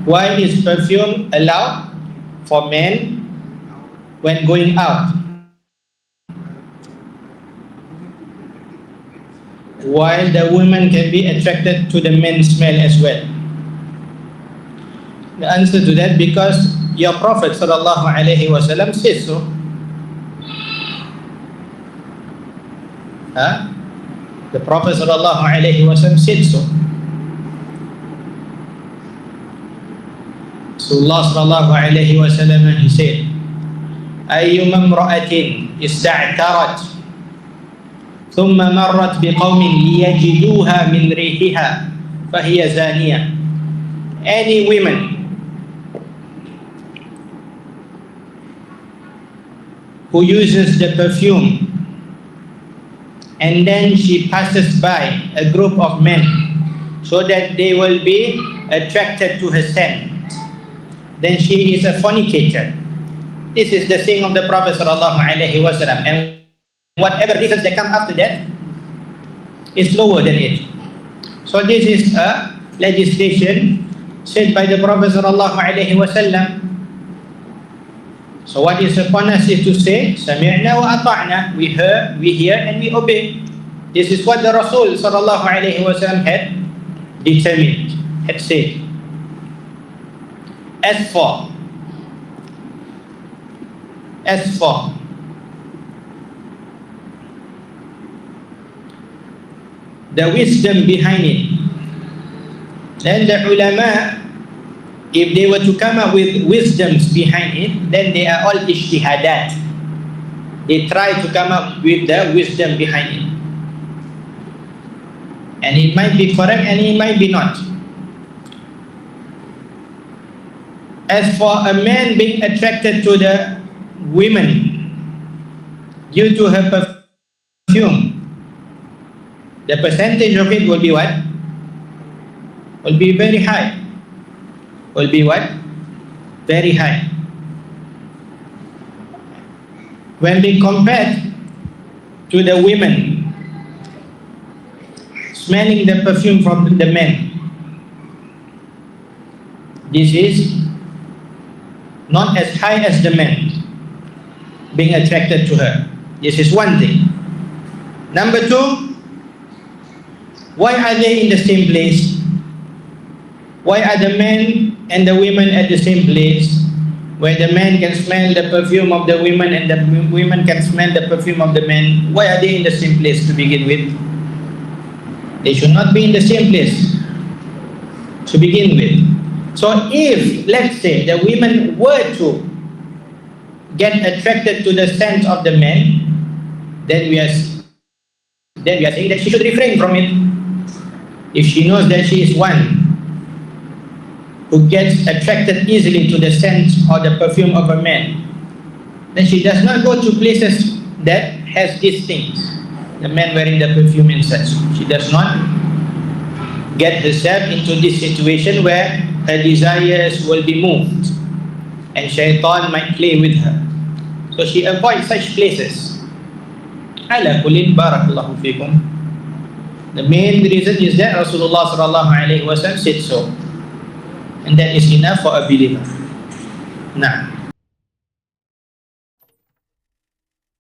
Why is perfume allowed for men when going out? While the woman can be attracted to the men's smell as well. The answer to that, because your Prophet ﷺ says so. The Prophet ﷺ said so. So Allah ﷺ, he said, أيما امرأة استعترت ثم مرت بقوم ليجدوها من ريحها فهي زانية. Any woman who uses the perfume and then she passes by a group of men so that they will be attracted to her scent, then she is a fornicator. This is the saying of the Prophet ﷺ, and whatever reasons that come after that is lower than it. So this is a legislation said by the Prophet ﷺ. So what is upon us is to say, Sami'na wa ata'na, we hear and we obey. This is what the Rasul ﷺ had determined, had said. As for the wisdom behind it, then the ulama, if they were to come up with wisdoms behind it, then they are all ijtihadat. They try to come up with the wisdom behind it, and it might be correct and it might be not. As for a man being attracted to the women due to her perfume, the percentage of it will be what? Will be very high. Will be what? Very high. When we compare to the women smelling the perfume from the men, this is not as high as the men being attracted to her. This is one thing. Number two, why are they in the same place? Why are the men and the women at the same place, where the men can smell the perfume of the women and the women can smell the perfume of the men? Why are they in the same place to begin with? They should not be in the same place to begin with. So if, let's say, the women were to get attracted to the scent of the men, then we are saying that she should refrain from it. If she knows that she is one who gets attracted easily to the scent or the perfume of a man, then she does not go to places that has these things, the man wearing the perfume and such. She does not get herself into this situation where her desires will be moved and shaitan might play with her. So she avoids such places. Ala kullin barakallahu fikum. The main reason is that Rasulullah ﷺ said so, and that is enough for a believer. Nah.